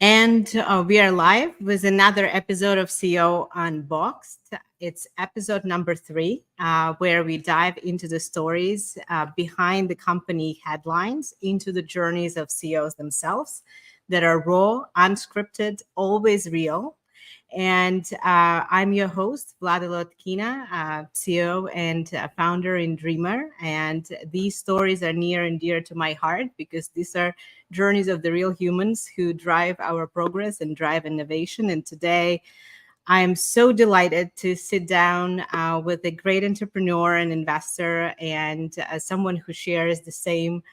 And we are live with another episode of CEO Unboxed. It's episode number 3, where we dive into the stories behind the company headlines, into the journeys of CEOs themselves that are raw, unscripted, always real. And I'm your host, Vlada Lotkina, CEO and founder in Dreamer. And these stories are near and dear to my heart because these are journeys of the real humans who drive our progress and drive innovation. And today, I am so delighted to sit down with a great entrepreneur and investor and someone who shares the same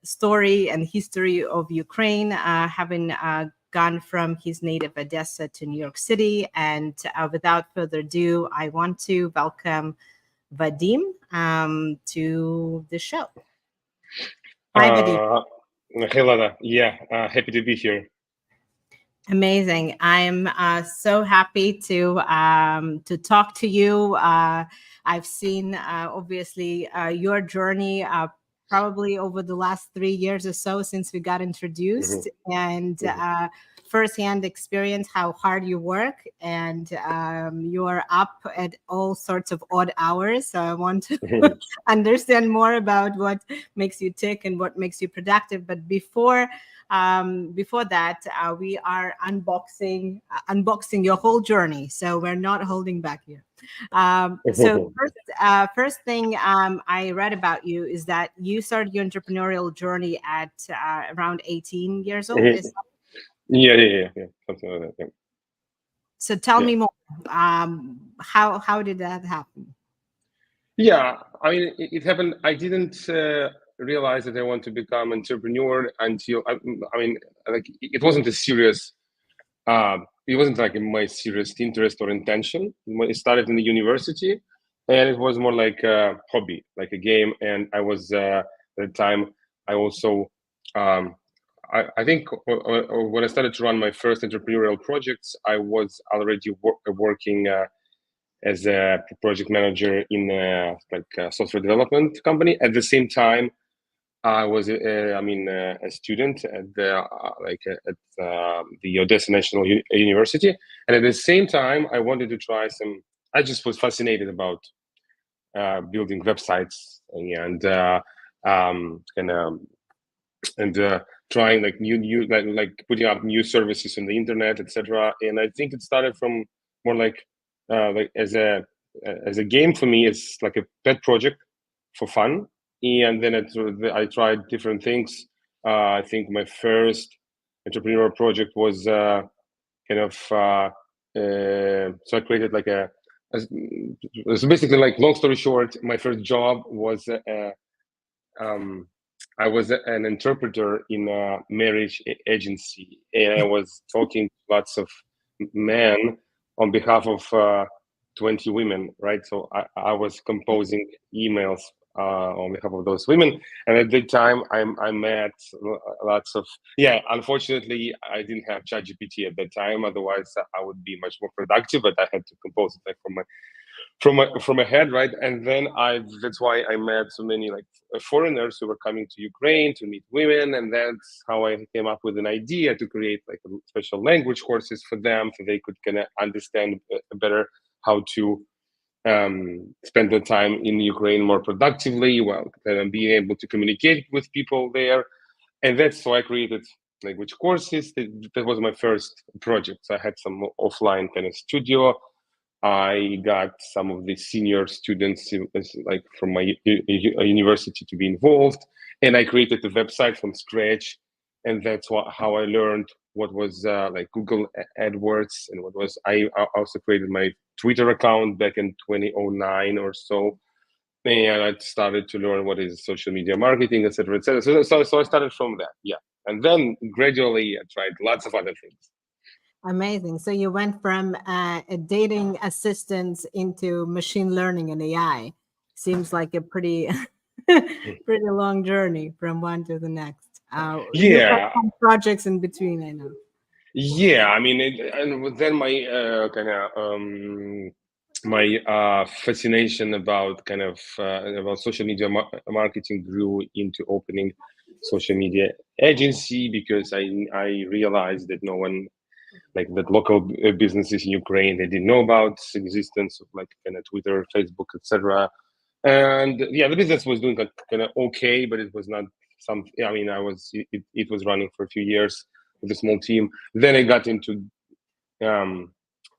story and history of Ukraine, having gone from his native Odessa to New York City. And without further ado, I want to welcome Vadim to the show. Hi, Vadim. Hey, Lana. Yeah, happy to be here. Amazing. I'm so happy to talk to you. I've seen obviously your journey probably over the last 3 years or so since we got introduced, and firsthand experience how hard you work, and you're up at all sorts of odd hours. So I want to understand more about what makes you tick and what makes you productive. But before that, we are unboxing your whole journey, so we're not holding back here. So first thing I read about you is that you started your entrepreneurial journey at around 18 years old. Yeah, something like that. Yeah. So tell me more. How did that happen? Yeah, I mean, it happened. I didn't realize that I want to become entrepreneur until I mean, like it wasn't a serious. It wasn't like my serious interest or intention. It started in the university, and it was more like a hobby, like a game. And I was at the time. I also. I think when I started to run my first entrepreneurial projects, I was already working as a project manager in a software development company. At the same time, I was a student at the Odessa National University, and at the same time, I wanted to try some. I just was fascinated about building websites and trying like new like putting up new services on the internet, etc. And I think it started from more like as a game for me. It's like a pet project for fun, and then I tried different things. I think my first entrepreneurial project was so I created like so basically, like, long story short, my first job was I was an interpreter in a marriage agency, and I was talking to lots of men on behalf of 20 women, right? So I was composing emails on behalf of those women. And at that time, I met lots of, unfortunately, I didn't have ChatGPT at that time. Otherwise, I would be much more productive, but I had to compose it like from my head, right? And then that's why I met so many like foreigners who were coming to Ukraine to meet women, and that's how I came up with an idea to create like a special language courses for them, so they could kind of understand better how to spend their time in Ukraine more productively, while being able to communicate with people there. And that's so I created language courses. That was my first project. So I had some offline kind of studio. I got some of the senior students, like from my university, to be involved, and I created the website from scratch. And that's how I learned what was like Google AdWords, and what was I also created my Twitter account back in 2009 or so, and I started to learn what is social media marketing, etc., etc. So I started from that, and then gradually I tried lots of other things. Amazing. So you went from a dating assistant into machine learning and AI. Seems like a pretty pretty long journey from one to the next. You've got some projects in between, I know. Yeah, I mean, and then my my fascination about about social media marketing grew into opening social media agency because I realized that no one, like that local businesses in Ukraine, they didn't know about existence of like kind of Twitter, Facebook, etc. And yeah, the business was doing kind of okay, but it was not some. I mean, it was running for a few years with a small team. Then I got into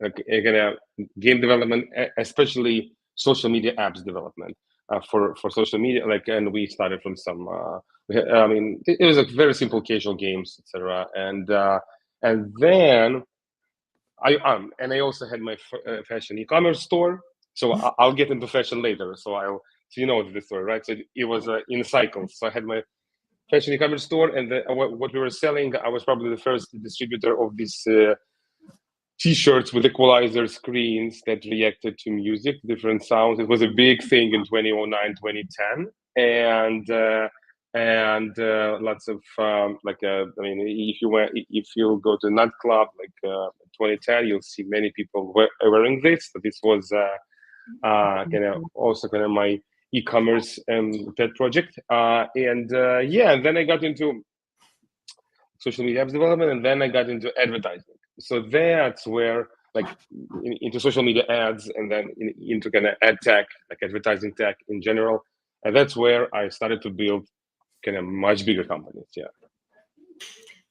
like kind of game development, especially social media apps development for social media. Like, and we started from some. I mean, it was like very simple casual games, etc. And then and I also had my fashion e-commerce store. So I'll get into fashion later. So you know the story, right? So it was in cycles. So I had my fashion e-commerce store, and what we were selling, I was probably the first distributor of these T-shirts with equalizer screens that reacted to music, different sounds. It was a big thing in 2009, 2010, and lots of I mean, if you go to a nightclub like 2010, you'll see many people wearing this. So this was kind of also kind of my e-commerce pet project, yeah. And then I got into social media apps development, and then I got into advertising. So that's where like into social media ads, and then into kind of ad tech, like advertising tech in general, and that's where I started to build kind of much bigger companies. Yeah.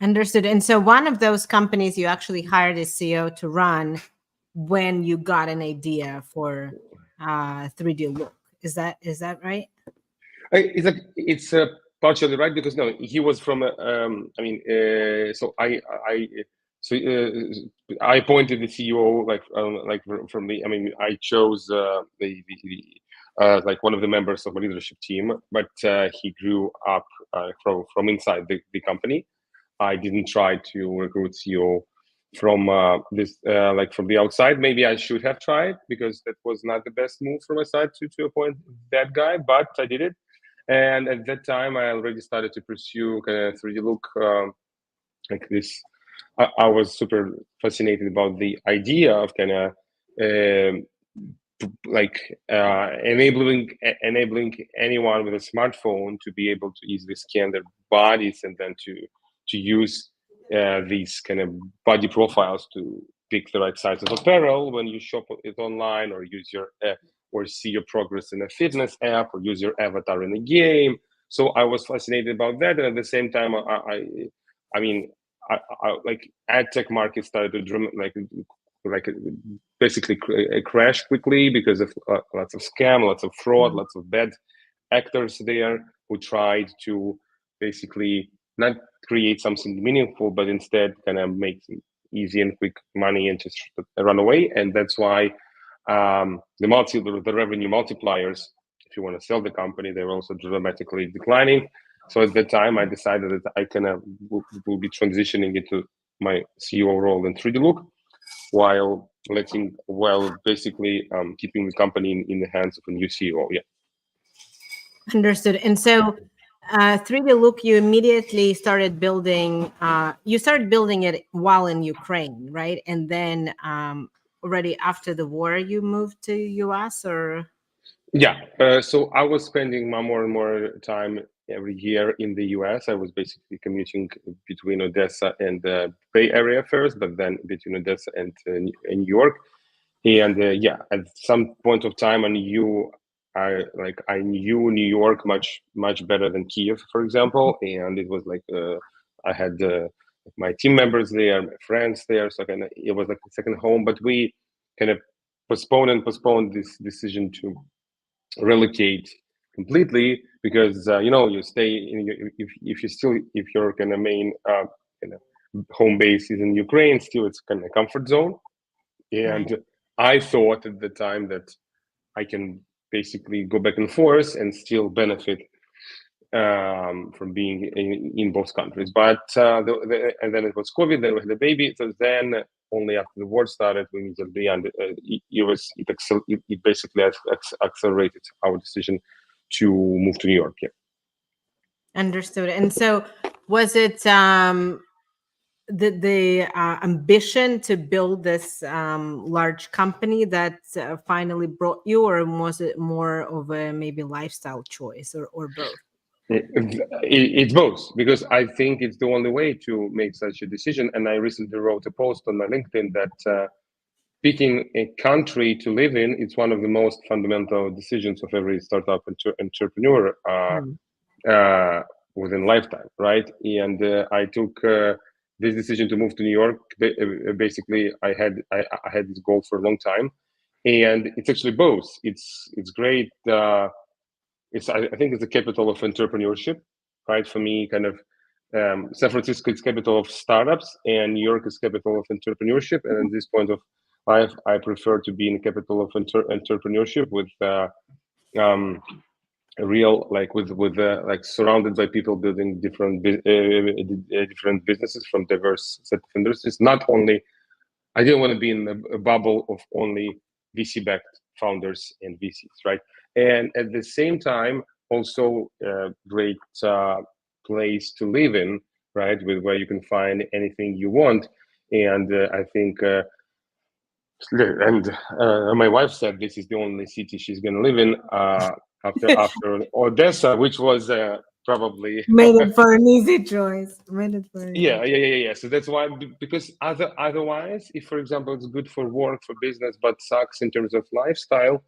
Understood. And so one of those companies you actually hired a CEO to run when you got an idea for 3D Look. Is that right? It's partially right because no, he was from. I mean, I appointed the CEO like from the. I mean, I chose like one of the members of my leadership team, but he grew up from inside the company. I didn't try to recruit CEO from this like from the outside. Maybe I should have tried because that was not the best move from my side to appoint that guy, but I did it. And at that time, I already started to pursue kind of 3D Look like this. I was super fascinated about the idea of kind of um, like enabling anyone with a smartphone to be able to easily scan their bodies and then to use these kind of body profiles to pick the right size of apparel when you shop it online, or use your or see your progress in a fitness app, or use your avatar in a game. So I was fascinated about that, and at the same time, I mean, like ad tech market started to like basically crash quickly because of lots of scam, lots of fraud, lots of bad actors there who tried to basically not create something meaningful, but instead kind of make easy and quick money and just run away. And that's why the revenue multipliers, if you want to sell the company, they were also dramatically declining. So at that time, I decided that I kind of will be transitioning into my CEO role in 3D Look, while basically keeping the company in the hands of a new CEO. Yeah. Understood. And so 3D Look, you immediately started building. You started building it while in Ukraine, right? And then already after the war, you moved to US, or? Yeah. So I was spending more and more time every year in the US. I was basically commuting between Odessa and the Bay Area first, but then between Odessa and New York. And yeah, at some point of time, I knew New York much better than Kiev, for example. And it was like I had my team members there, my friends there, so kind of it was like a second home. But we kind of postponed this decision to relocate completely because you stay in if your kind of main kind of home base is in Ukraine, still it's kind of comfort zone. Right. And I thought at the time that I can basically go back and forth and still benefit from being in both countries. But and then it was COVID, then we had a baby. So then only after the war started, we immediately, and it basically accelerated our decision to move to New York. Yeah. Understood. And so was it the ambition to build this large company that finally brought you, or was it more of a maybe lifestyle choice, or both? It's both, because I think it's the only way to make such a decision. And I recently wrote a post on my LinkedIn that picking a country to live in, it's one of the most fundamental decisions of every startup entrepreneur Mm. uh, within lifetime, right? And I took this decision to move to New York. Basically, I had this goal for a long time, and it's actually both. It's great. I think it's the capital of entrepreneurship, right? For me, kind of San Francisco is capital of startups, and New York is capital of entrepreneurship. And at this point of life, I prefer to be in the capital of entrepreneurship with um, a real like surrounded by people building different businesses from diverse set of industries. Not only I didn't want to be in a bubble of only VC-backed founders and VCs, right? And at the same time, also a great place to live in, right? With where you can find anything you want. And I think, and my wife said this is the only city she's going to live in after Odessa, which was probably Made it for an easy choice. Made it for an easy yeah. So that's why, because otherwise, if for example it's good for work, for business, but sucks in terms of lifestyle,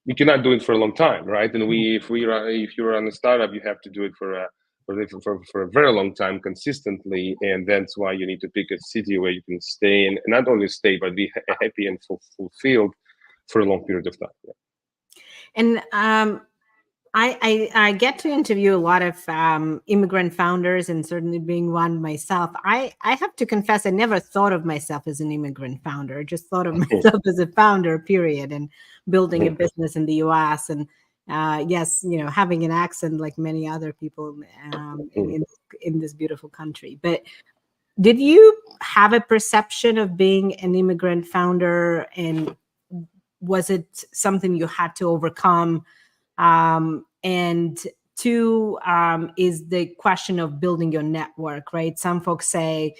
you cannot do it for a long time, right? And choice. if you run a startup, you have to do it for a very long time consistently, and that's why you need to pick a city where you can stay and not only stay but be happy and fulfilled for a long period of time. Yeah. And I get to interview a lot of immigrant founders, and certainly being one myself, I have to confess I never thought of myself as an immigrant founder. I just thought of myself as a founder, period, and building a business in the U.S. And yes, having an accent like many other people in this beautiful country. But did you have a perception of being an immigrant founder, and was it something you had to overcome? And two, is the question of building your network, right? Some folks say,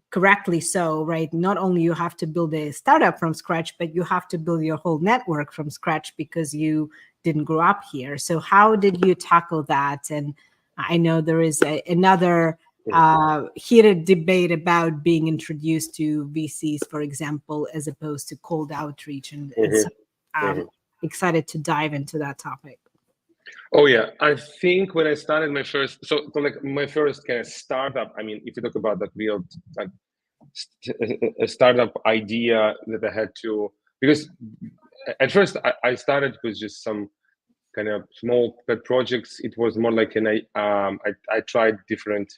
correctly so, right? Not only you have to build a startup from scratch, but you have to build your whole network from scratch because you didn't grow up here. So how did you tackle that? And I know there is another heated debate about being introduced to VCs, for example, as opposed to cold outreach. And so excited to dive into that topic. Oh yeah, I think when I started my first, so like my first kind of startup. I mean, if you talk about that real like a startup idea that I had to, because at first I started with just some kind of small pet projects. It was more like I tried different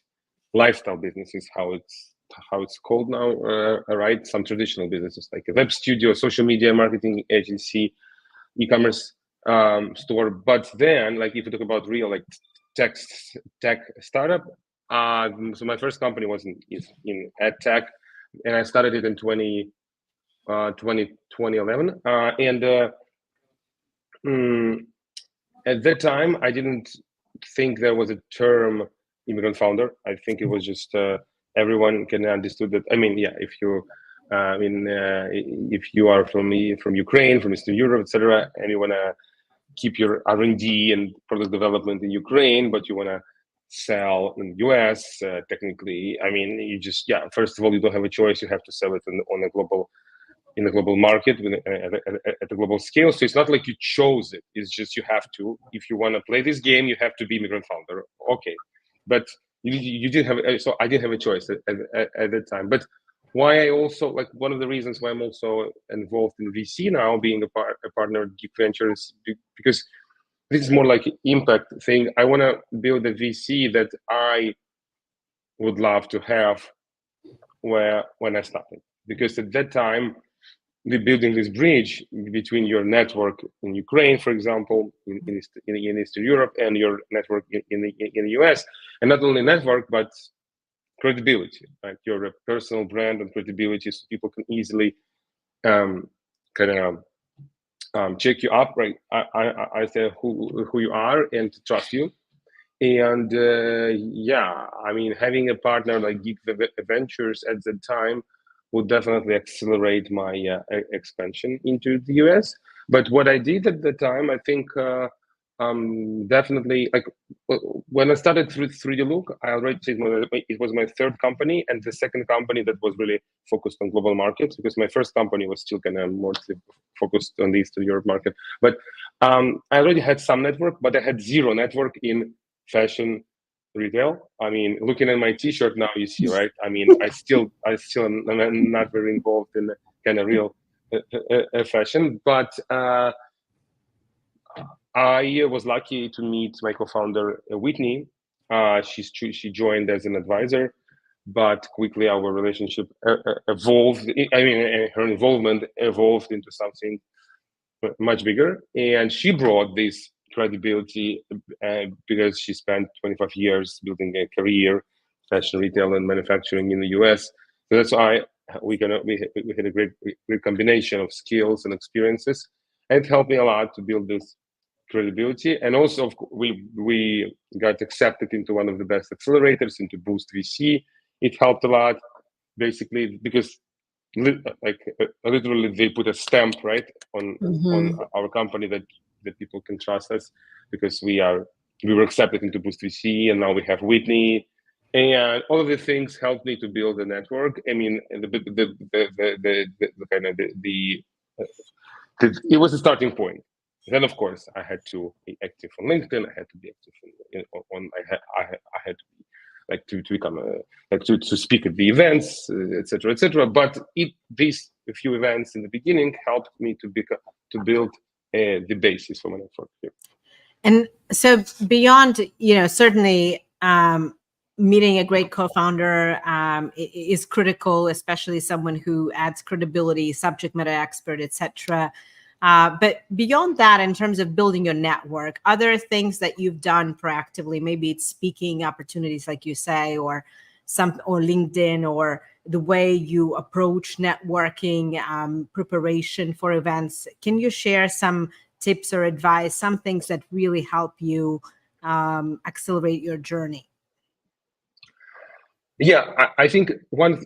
lifestyle businesses, how it's called now, right? Some traditional businesses like a web studio, social media marketing agency, e-commerce store. But then, like if you talk about real like tech tech startup, so my first company was in ed tech, and I started it in 2011, and at that time I didn't think there was a term immigrant founder. I think it was just everyone can understood that. I mean, yeah, if you are from Ukraine, from Eastern Europe, etc., and you want to keep your R&D and product development in Ukraine, but you want to sell in the US, technically, I mean, you just, yeah, first of all, you don't have a choice. You have to sell it on a global, in the global market at a global scale. So it's not like you chose it. It's just you have to. If you want to play this game, you have to be immigrant founder. Okay, but you didn't have. So I didn't have a choice at that time. But why I also like one of the reasons why I'm also involved in VC now, being a partner at Geek Ventures, because this is more like an impact thing. I want to build a VC that I would love to have when I started, because at that time we're building this bridge between your network in Ukraine, for example, in Eastern Europe, and your network in the US, and not only network but credibility, right? Your personal brand and credibility, so people can easily kind of check you up, right? I say who you are and to trust you. And yeah, I mean, having a partner like Geek Ventures at the time would definitely accelerate my expansion into the US. But what I did at the time, I think Definitely, like when I started through 3D Look, I already said it was my third company and the second company that was really focused on global markets, because my first company was still kind of mostly focused on the Eastern Europe market. But I already had some network, but I had zero network in fashion retail. I mean, looking at my T-shirt now, you see, right? I mean, I'm not very involved in kind of real fashion, but I was lucky to meet my co-founder Whitney. She joined as an advisor, but quickly our relationship evolved. I mean, her involvement evolved into something much bigger, and she brought this credibility because she spent 25 years building a career, fashion retail and manufacturing in the US. So that's why we had a great combination of skills and experiences, and it helped me a lot to build this credibility. And also, we got accepted into one of the best accelerators, into Boost VC. It helped a lot, basically, because literally they put a stamp right on our company that people can trust us, because we were accepted into Boost VC, and now we have Whitney, and all of the things helped me to build a network. I mean, the kind of it was a starting point. Then, of course, I had to be active on LinkedIn. I had to be active I had to be like to become to speak at the events, etc., etc. But these few events in the beginning helped me to build the basis for my network here. And so beyond, certainly meeting a great co-founder is critical, especially someone who adds credibility, subject matter expert, etc. But beyond that, in terms of building your network, other things that you've done proactively, maybe it's speaking opportunities, like you say, or LinkedIn, or the way you approach networking, preparation for events. Can you share some tips or advice, some things that really help you accelerate your journey? Yeah, I think one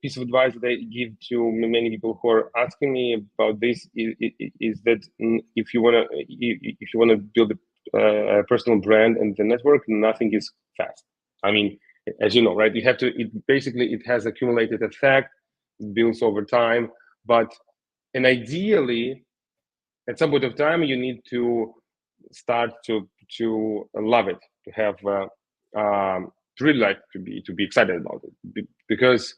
piece of advice that I give to many people who are asking me about this is that if you wanna build a personal brand and the network, nothing is fast. I mean, as you know, right? You have to. It has accumulated effect, builds over time, and ideally, at some point of time, you need to start to love it, to have. To really like to be excited about it, because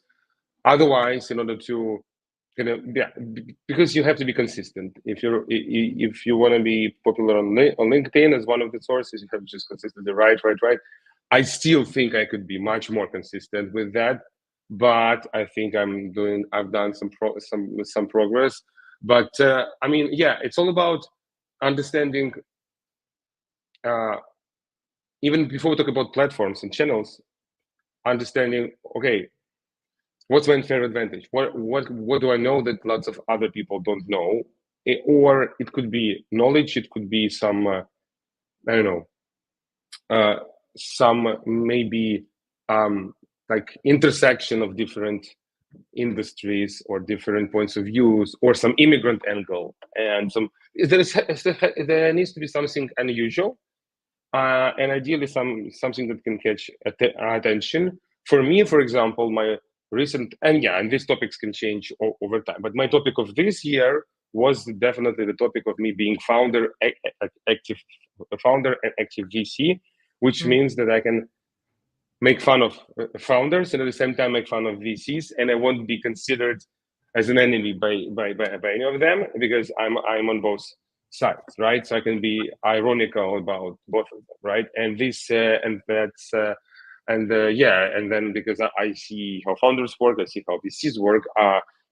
otherwise, in order to because you have to be consistent. If you want to be popular on LinkedIn as one of the sources, you have to just consistently write. I still think I could be much more consistent with that, but I think I've done some progress. But I mean, yeah, it's all about understanding. Even before we talk about platforms and channels, understanding, okay, what's my unfair advantage? What do I know that lots of other people don't know? Or it could be knowledge, it could be some I don't know, some maybe like intersection of different industries or different points of views, or some immigrant angle, and there needs to be something unusual, and ideally something that can catch attention. For me, for example, my recent and these topics can change over time, but my topic of this year was definitely the topic of me being active founder and active VC, which means that I can make fun of founders and at the same time make fun of VCs, and I won't be considered as an enemy by any of them, because I'm on both sides, right? So I can be ironical about both of them, right? And this and that's and then because I see how founders work, I see how VCs work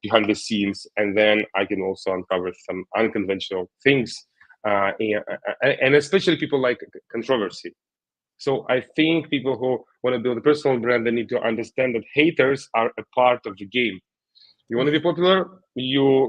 behind the scenes, and then I can also uncover some unconventional things, and especially people like controversy. So I think people who want to build a personal brand, they need to understand that haters are a part of the game. You want to be popular, you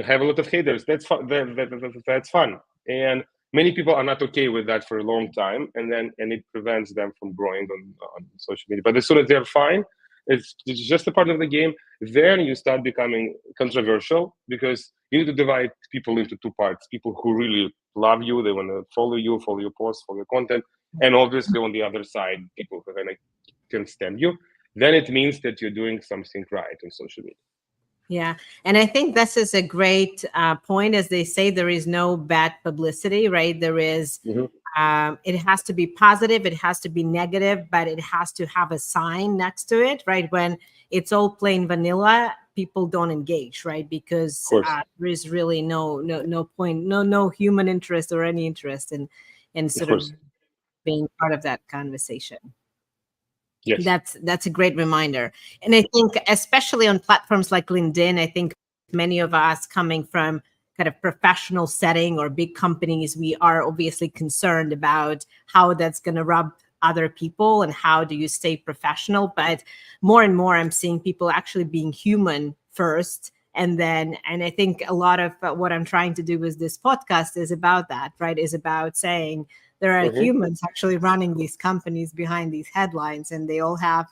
have a lot of haters. That's fun. That's fun. And many people are not okay with that for a long time, and it prevents them from growing on social media. But as soon as they're fine, it's just a part of the game. Then you start becoming controversial, because you need to divide people into two parts: people who really love you, they want to follow you, follow your posts, follow your content. And obviously on the other side, people who kind of can stand you, then it means that you're doing something right on social media. Yeah. And I think this is a great point. As they say, there is no bad publicity, right? There is, Mm-hmm. it has to be positive, it has to be negative, but it has to have a sign next to it, right? When it's all plain vanilla, people don't engage, right? Of Because course, there is really no point, no human interest or any interest in of sort of course. being part of that conversation. Yes. That's a great reminder. And I think especially on platforms like LinkedIn, I think many of us coming from kind of professional setting or big companies, we are obviously concerned about how that's going to rub other people and how do you stay professional. But more and more I'm seeing people actually being human first, and I think a lot of what I'm trying to do with this podcast is about that, right? Is about saying there are Mm-hmm. humans actually running these companies behind these headlines, and they all have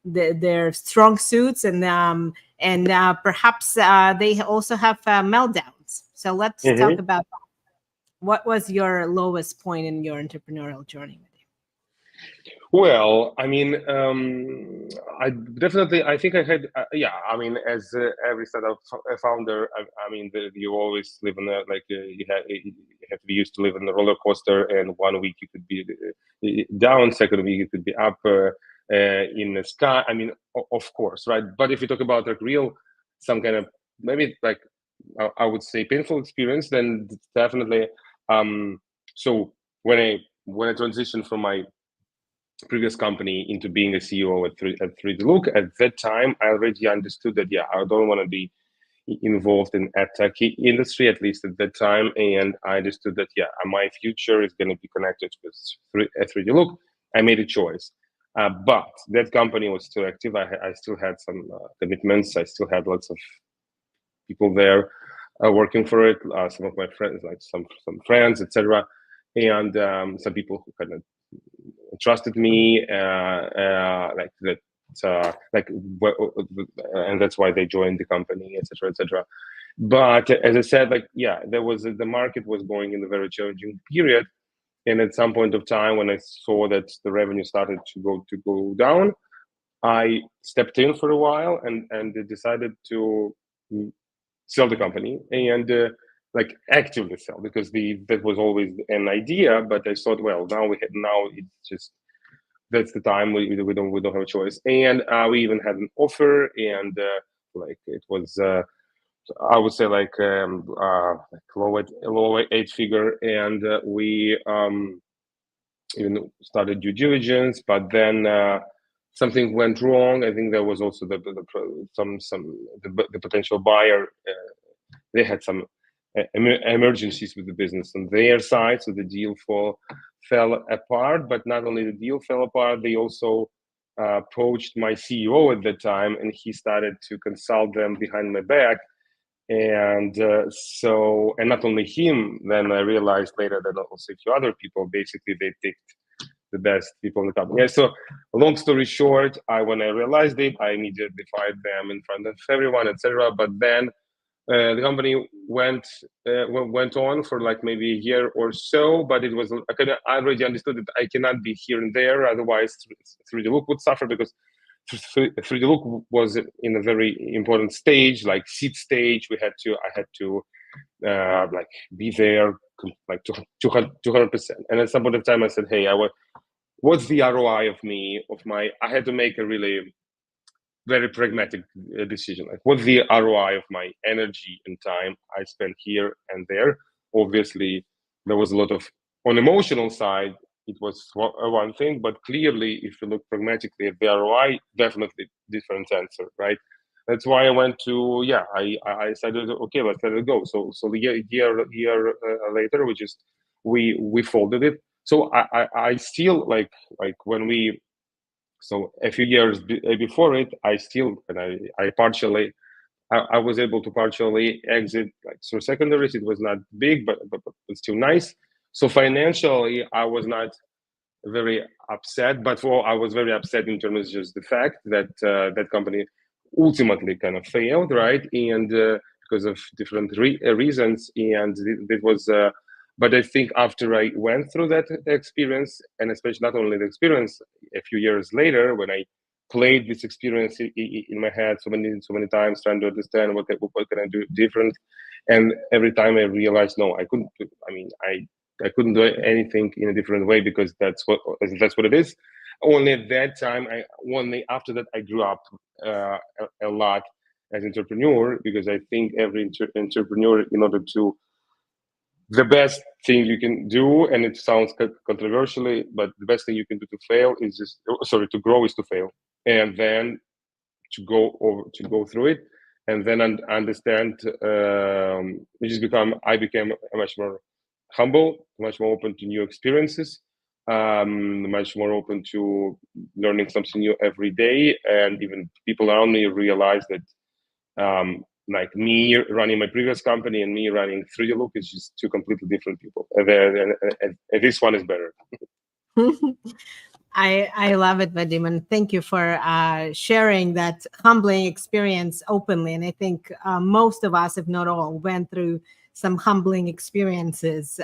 their strong suits, and perhaps they also have meltdowns. So let's talk Mm-hmm. about what was your lowest point in your entrepreneurial journey. Well, I mean, I definitely, I think I had, yeah, I mean, as every startup founder, I mean, you always live in a, like, you have to be used to live in a roller coaster, and one week you could be down, second week you could be up in the sky. I mean, of course, right? But if you talk about like real, some kind of, maybe like, I would say painful experience, then definitely, so when I transitioned from my previous company into being a CEO at 3D Look. At that time, I already understood that, yeah, I don't want to be involved in ad tech industry, at least at that time. And I understood that, yeah, my future is going to be connected with 3D Look. I made a choice. But that company was still active. I still had some commitments. I still had lots of people there working for it. Some of my friends, like some friends, etc., and some people who kind of trusted me, like that, and that's why they joined the company, etc., etc. But as I said, like, yeah, there was the market was going in a very challenging period, and at some point of time when I saw that the revenue started to go down, I stepped in for a while and decided to sell the company and like actively sell, because that was always an idea. But I thought, well, now it's just that's the time we don't have a choice. And we even had an offer, and like it was I would say like low eight figure, and we even started due diligence, but then something went wrong. I think there was also the potential buyer. They had some emergencies with the business on their side, so the deal fell apart. But not only the deal fell apart, they also approached my CEO at the time, and he started to consult them behind my back. And and not only him, then I realized later that also a few other people, basically they picked the best people in the company. Yeah, so long story short, when I realized it, I immediately fired them in front of everyone, etc. But then the company went on for like maybe a year or so, but it was I already understood that I cannot be here and there, otherwise 3D Look would suffer, because 3D Look was in a very important stage, like seed stage. I had to like be there like 200%. And at some point of time, I said, hey, what's the ROI of me of my? I had to make a really very pragmatic decision. Like, what's the ROI of my energy and time I spent here and there? Obviously, there was a lot of on emotional side. It was one thing, but clearly, if you look pragmatically at the ROI, definitely different answer, right? That's why I went to I decided, okay, let's let it go. So the year later, we folded it. So I still like when we so a few years before it, I still and I partially I was able to partially exit like through secondaries. It was not big, but still nice. So financially, I was not very upset, but I was very upset in terms of just the fact that that company ultimately kind of failed, right? And because of different reasons, and it was. But I think after I went through that experience, and especially not only the experience, a few years later when I played this experience in my head so many times, trying to understand what can I do different, and every time I realized no, I couldn't. I mean, I couldn't do anything in a different way because that's what it is. Only at that time, only after that I grew up a lot as entrepreneur, because I think every entrepreneur, in order to, the best thing you can do, and it sounds controversially, but the best thing you can do to fail is just, sorry, to grow is to fail, and then to go through it, and then understand. I became much more humble, much more open to new experiences, much more open to learning something new every day, and even people around me realize that. Like me running my previous company and me running 3D Look is just two completely different people. And this one is better. I love it, Vadim, and thank you for sharing that humbling experience openly. And I think most of us, if not all, went through some humbling experiences,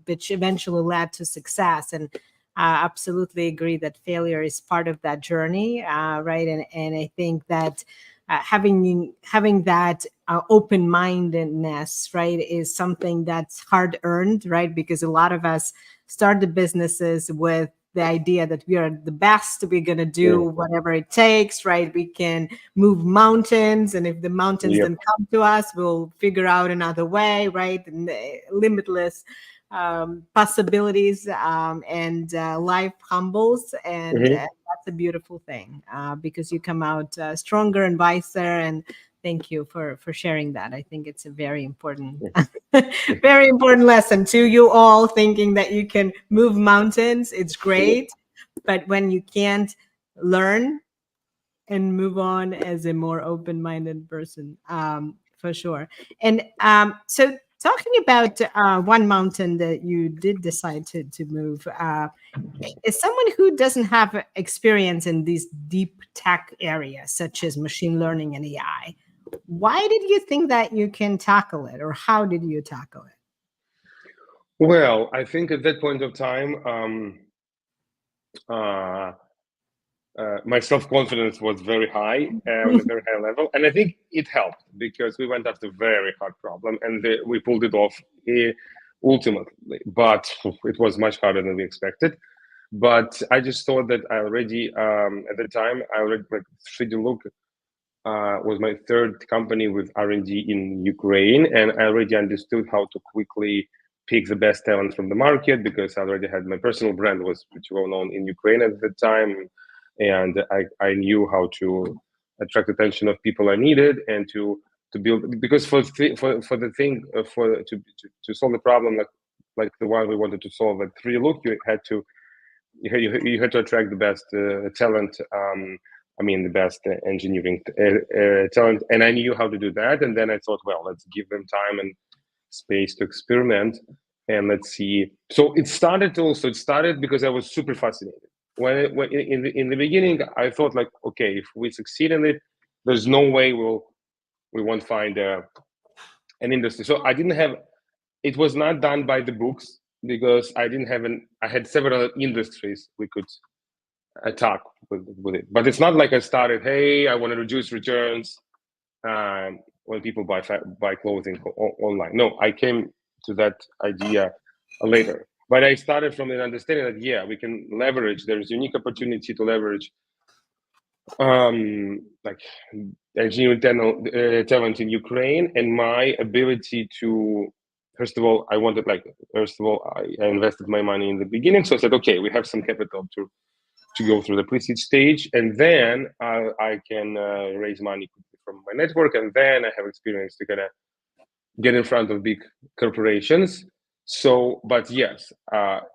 which eventually led to success. And absolutely agree that failure is part of that journey, right? And I think that having that open mindedness, right, is something that's hard earned, right? Because a lot of us start the businesses with the idea that we are the best, we're going to do whatever it takes, right? We can move mountains, and if the mountains Yep. don't come to us, we'll figure out another way, right? And limitless possibilities, and life humbles, and that's a beautiful thing, because you come out stronger and wiser. And thank you for sharing that. I think it's a very important very important lesson to you all, thinking that you can move mountains. It's great, but when you can't, learn and move on as a more open-minded person, for sure. And so talking about one mountain that you did decide to move, as someone who doesn't have experience in these deep tech areas such as machine learning and AI, why did you think that you can tackle it, or how did you tackle it? Well, I think at that point of time, uh, my self-confidence was very high, on a very high level, and I think it helped because we went after a very hard problem, and we pulled it off ultimately. But it was much harder than we expected. But I just thought that I already, at the time, I already, like, 3D Look was my third company with R&D in Ukraine, and I already understood how to quickly pick the best talent from the market, because I already had my personal brand was pretty well known in Ukraine at the time, and I knew how to attract attention of people I needed, and to build, because for the thing, to solve the problem like the one we wanted to solve at 3D Look, you had to attract the best talent. I mean, the best engineering talent, and I knew how to do that. And then I thought, well, let's give them time and space to experiment, and let's see. So it started because I was super fascinated. When in the beginning, I thought, like, okay, if we succeed in it, there's no way we won't find an industry. So I didn't have. It was not done by the books, because I didn't have I had several industries we could attack with it. But it's not like I started, hey, I want to reduce returns when people buy clothing online. No, I came to that idea later. But I started from an understanding that, yeah, we can leverage, there's unique opportunity to leverage like engineering talent in Ukraine, and my ability to, first of all, I invested my money in the beginning. So I said, okay, we have some capital to go through the pre-seed stage, and then I can raise money from my network, and then I have experience to kind of get in front of big corporations. So, but yes,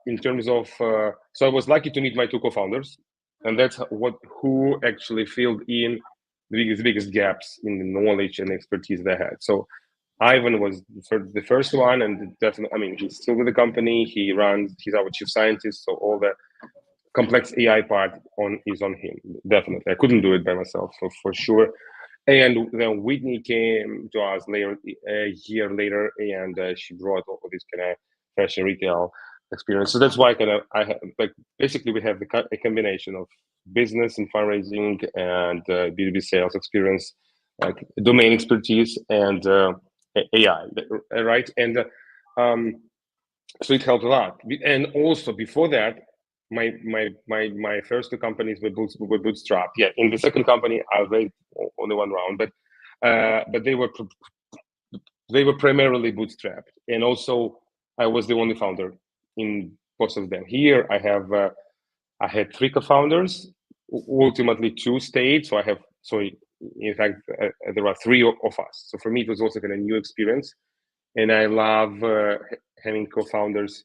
in terms of, so I was lucky to meet my two co-founders, and that's who actually filled in the biggest gaps in the knowledge and expertise they had. So Ivan was the first one, and definitely, I mean, he's still with the company. He's our chief scientist, so all the complex AI part is on him. Definitely, I couldn't do it by myself, for sure. And then Whitney came to us later, a year later, and she brought all this kind of fashion retail experience. So that's why I have, like, basically we have a combination of business and fundraising and B2B sales experience, like domain expertise and AI, right? And so it helped a lot. And also before that, my first two companies were bootstrapped. Yeah, in the second company, I raised only one round, but they were primarily bootstrapped, and also I was the only founder in both of them. Here, I had three co-founders. Ultimately, two stayed. So in fact, there are three of us. So for me, it was also kind of new experience, and I love having co-founders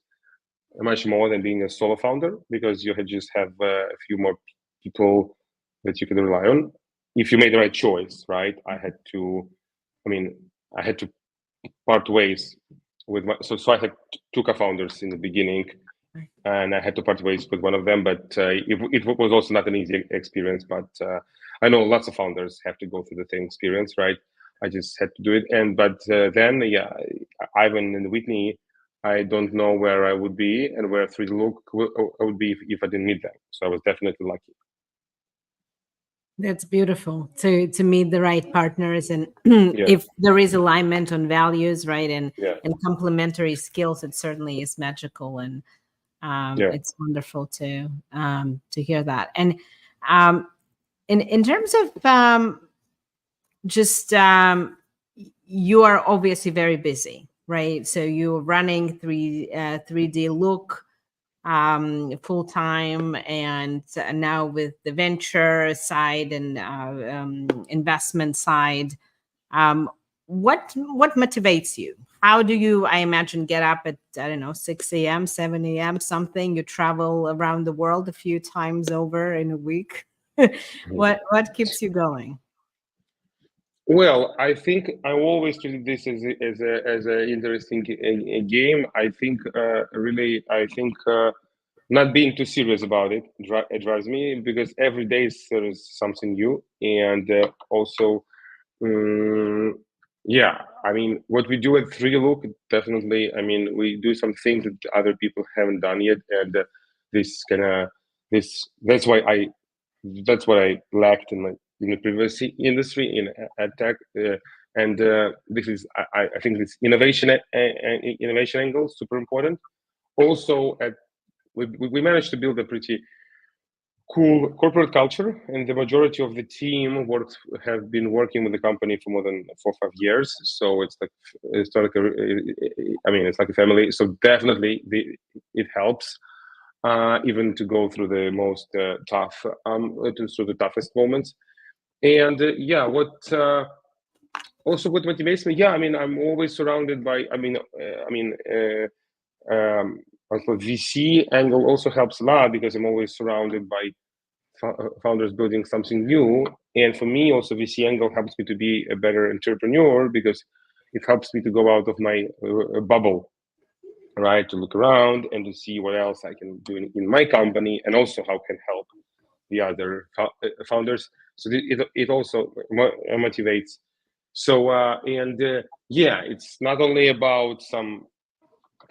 much more than being a solo founder, because you just have a few more people that you can rely on if you made the right choice, right? I mean, I had to part ways with so I had two co-founders in the beginning, and I had to part ways with one of them, but it was also not an easy experience. But I know lots of founders have to go through the same experience, right? I just had to do it, then yeah, Ivan and Whitney, I don't know where I would be and where 3D Look would be if I didn't meet them. So I was definitely lucky. That's beautiful to meet the right partners, and if there is alignment on values, right, and complementary skills, it certainly is magical, and it's wonderful to hear that. And in terms of just you are obviously very busy, right? So you're running 3D Look full time, and now with the venture side and investment side. What motivates you? How do you, I imagine, get up at, I don't know, 6 a.m., 7 a.m., something? You travel around the world a few times over in a week. What keeps you going? Well, I think I always treated this as a interesting game. I think not being too serious about it drives me, because every day there is something new, and also yeah, I mean, what we do at 3D Look, definitely, I mean, we do some things that other people haven't done yet, and this kind of this that's what I lacked in the previous industry in ad tech, and this is I think this innovation angle is super important. Also, we managed to build a pretty cool corporate culture, and the majority of the team have been working with the company for more than 4 or 5 years. So it's like it's like a family. So definitely it helps. Even to go through the most through the toughest moments. And what motivates me? Yeah, I mean, I'm always surrounded by. Also VC angle also helps a lot, because I'm always surrounded by founders building something new. And for me, also VC angle helps me to be a better entrepreneur, because it helps me to go out of my bubble, right? To look around and to see what else I can do in my company, and also how can help the other founders. So it also motivates. So it's not only about some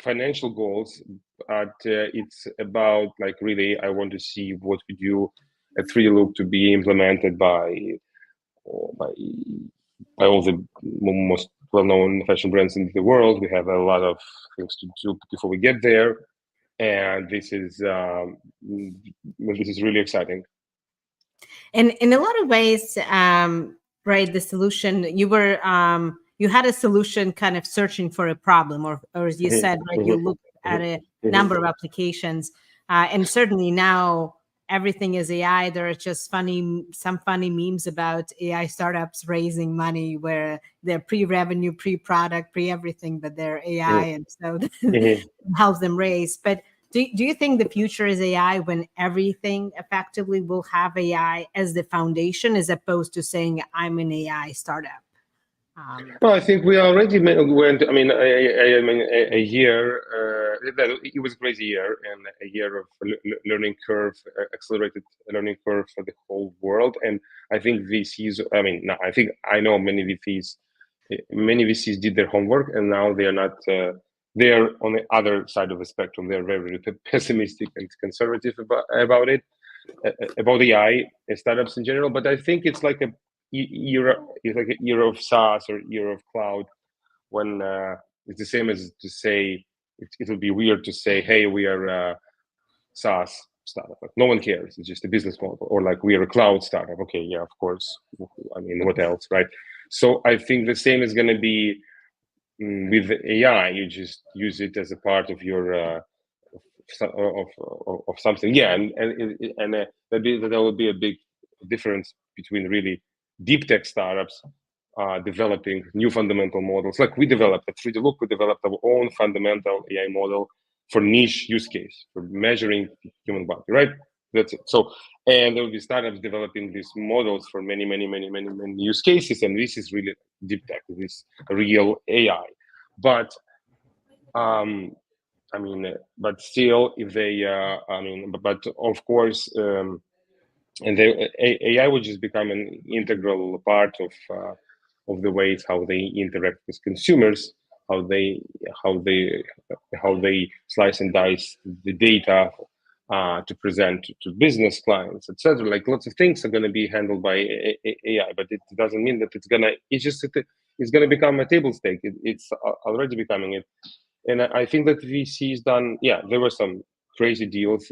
financial goals, but it's about, like, really, I want to see what we do at 3D Look to be implemented by all the most well-known fashion brands in the world. We have a lot of things to do before we get there, and this is really exciting. And in a lot of ways, right, the solution you had a solution, kind of searching for a problem, or as you said, right, you looked at a number of applications, and certainly now everything is AI. There are just some funny memes about AI startups raising money where they're pre-revenue, pre-product, pre-everything, but they're AI, and so helps them raise. But do you think the future is AI, when everything effectively will have AI as the foundation, as opposed to saying I'm an AI startup? Well, I think we already went. I mean, I mean, a year. It was a crazy year, and a year of learning curve, accelerated learning curve for the whole world. And I think VCs. I mean, no, I think I know many VCs. Many VCs did their homework, and now they are not. They are on the other side of the spectrum. They are very pessimistic and conservative about it, about AI startups in general. But I think it's like a era, it's like an era of SaaS or era of cloud, when it's the same as to say it would be weird to say, hey, we are a SaaS startup. Like, no one cares. It's just a business model. Or like, we are a cloud startup. Okay, yeah, of course. I mean, what else, right? So I think the same is going to be with AI. You just use it as a part of your of something. Yeah, and there will be a big difference between really deep tech startups developing new fundamental models. Like we developed at 3D Look, we developed our own fundamental AI model for niche use case for measuring human body, right? That's it. So, and there will be startups developing these models for many use cases, and this is really deep tech. This real AI, but I mean, but still, if they, I mean, but of course, and AI will just become an integral part of the ways how they interact with consumers, how they how they how they slice and dice the data to present to business clients, etc. Like lots of things are going to be handled by AI, but it doesn't mean that it's gonna. It's going to become a table stake. It's already becoming it, and I think that VC's done. Yeah, there were some crazy deals.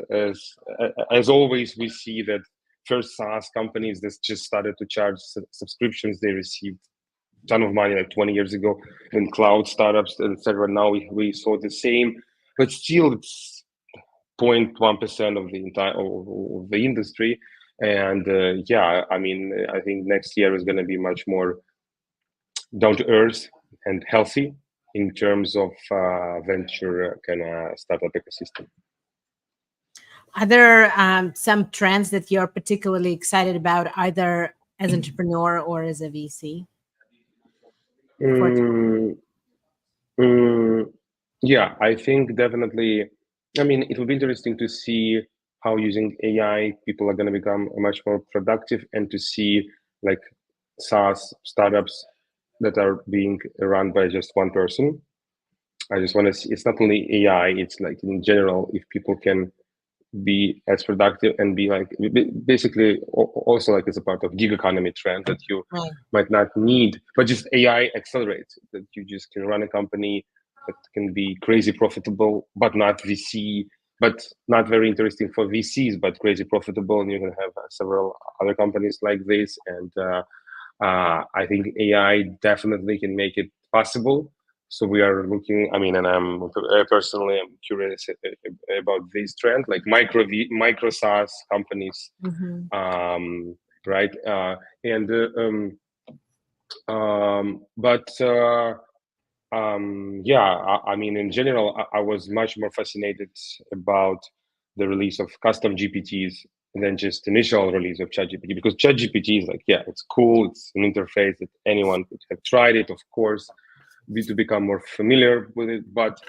As always, we see that first SaaS companies that just started to charge subscriptions, they received a ton of money like 20 years ago, and cloud startups, etc. Now we saw the same, but still it's 0.1% of the entire of the industry. And yeah, I mean, I think next year is going to be much more down to earth and healthy in terms of venture kind of startup ecosystem. Are there some trends that you're particularly excited about, either as an entrepreneur or as a VC? Mm, mm, yeah, I think definitely. I mean, it will be interesting to see how using AI people are going to become much more productive, and to see like SaaS startups that are being run by just one person. I just want to see. It's not only AI; it's like in general, if people can be as productive and be like basically also like as a part of gig economy trend that you Right. might not need, but just AI accelerates that you just can run a company that can be crazy profitable, but not VC, but not very interesting for VCs, but crazy profitable, and you can have several other companies like this. And I think AI definitely can make it possible. So we are looking. I mean, and I'm personally I'm curious about this trend, like micro SaaS companies, Mm-hmm. right? And but yeah, I mean, in general, I was much more fascinated about the release of custom GPTs than just initial release of ChatGPT, because ChatGPT is like, yeah, it's cool. It's an interface that anyone could have tried it, of course, to become more familiar with it. But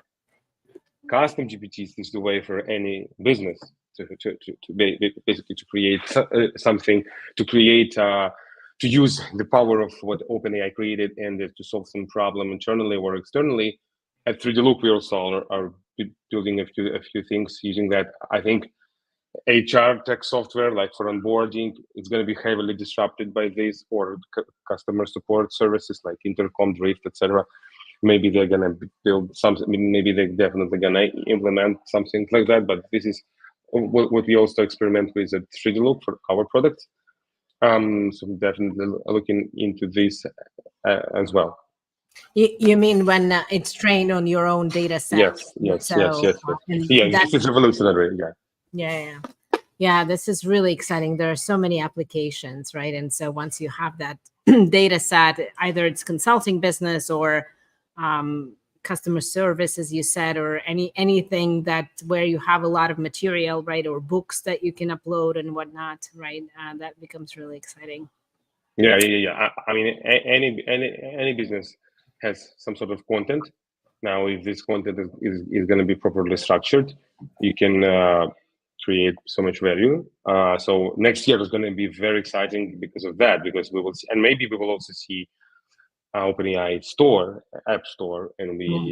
custom GPTs is the way for any business to basically to create something, to create to use the power of what OpenAI created and to solve some problem internally or externally. At 3D Look, we also are building a few things using that. I think HR tech software, like for onboarding, it's going to be heavily disrupted by this, or customer support services like Intercom, Drift, etc. Maybe they're going to build something. Maybe they're definitely going to implement something like that. But this is what we also experiment with at 3D Look for our products. So definitely looking into this as well. You mean when it's trained on your own data set? So, and Yeah, that, this is revolutionary. Yeah. yeah. Yeah, this is really exciting. There are so many applications, right? And so once you have that data set, either it's consulting business or customer service, as you said, or anything that where you have a lot of material, right, or books that you can upload and whatnot, right? That becomes really exciting. I mean, any business has some sort of content. Now, if this content is going to be properly structured, you can create so much value. So next year is going to be very exciting because of that, because we will see, and maybe we will also see OpenAI store, app store, Yeah.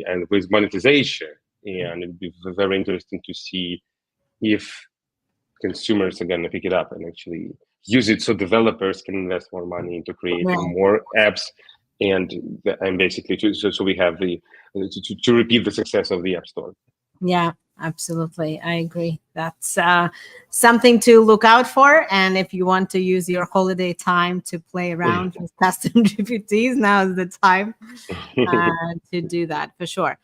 and with monetization, and it'd be very interesting to see if consumers are going to pick it up and actually use it, so developers can invest more money into creating Right. more apps, and basically so we have to repeat the success of the app store. Yeah, absolutely. I agree. That's something to look out for. And if you want to use your holiday time to play around with custom GPTs, now is the time to do that for sure.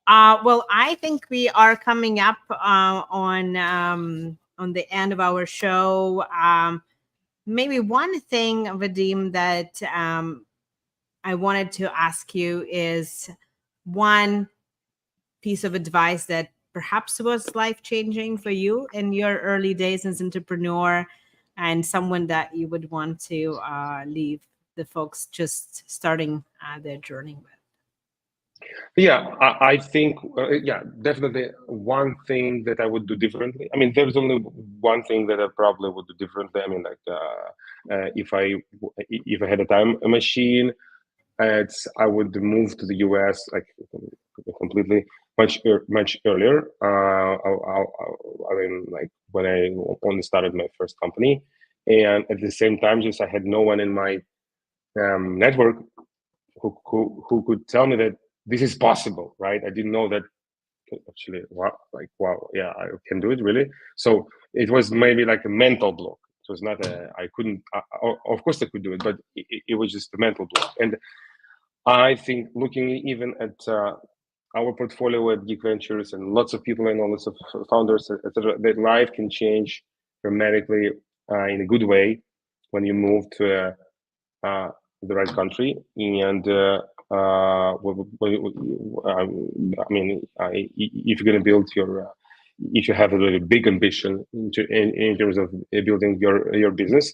Well, I think we are coming up on the end of our show. Maybe one thing, Vadim, that I wanted to ask you is one piece of advice that perhaps was life changing for you in your early days as entrepreneur, and someone that you would want to leave the folks just starting their journey with? Yeah, I think, yeah, definitely one thing that I would do differently. I mean, there's only one thing that I probably would do differently. I mean, like, if I had a time machine, I would move to the US like completely much earlier. I mean, like when I only started my first company, and at the same time, just I had no one in my network who could tell me that this is possible, right? I didn't know that actually. Wow, like wow, yeah, I can do it really. So it was maybe like a mental block. It was not a I couldn't. Of course, I could do it, but it was just a mental block. And I think looking even at our portfolio at Geek Ventures and lots of people and lots of founders, etc., that life can change dramatically in a good way when you move to the right country. And I mean, if you're going to build your, if you have a really big ambition in terms of building your business,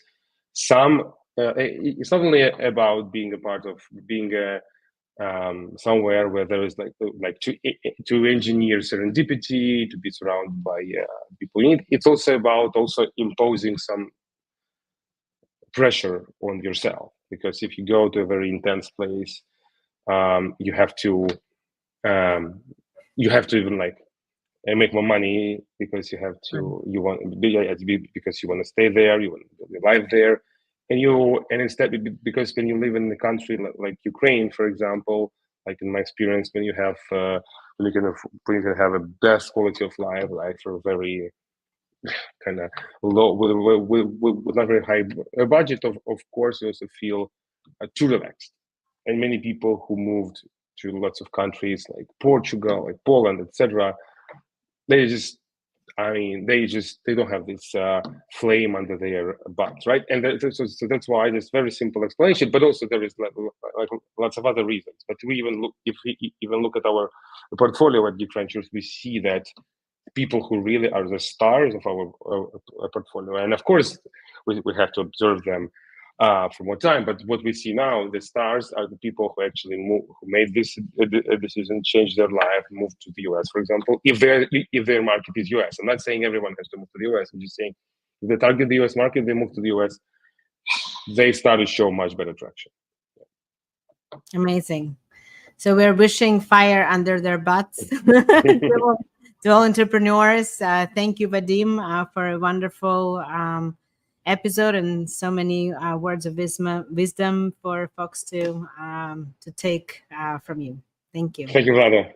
it's not only about being a part of being a somewhere where there is like to engineer serendipity, to be surrounded by people in it. It's also about also imposing some pressure on yourself, because if you go to a very intense place, you have to even like make more money, because you want because you want to stay there, you want to build your life there, and instead, because when you live in a country like Ukraine, for example, like in my experience, when you can have a best quality of life for a very kind of low with not very high budget, of course, you also feel too relaxed. And many people who moved to lots of countries like Portugal, like Poland, etc., they just they don't have this flame under their butts, right? And so that's why there's very simple explanation, but also there is like lots of other reasons. But if we even look at our portfolio at Geek Ventures, we see that people who really are the stars of our portfolio, and of course we have to observe them for more time. But what we see now, the stars are the people who actually who made this decision, changed their life, moved to the US, for example. If their market is US, I'm not saying everyone has to move to the US. I'm just saying if they target the US market, they move to the US. They start to show much better traction. Amazing. So we're wishing fire under their butts to all entrepreneurs. Thank you, Vadim, for a wonderful episode and so many words of wisdom for folks to take from you. Thank you. Thank you, Vlada.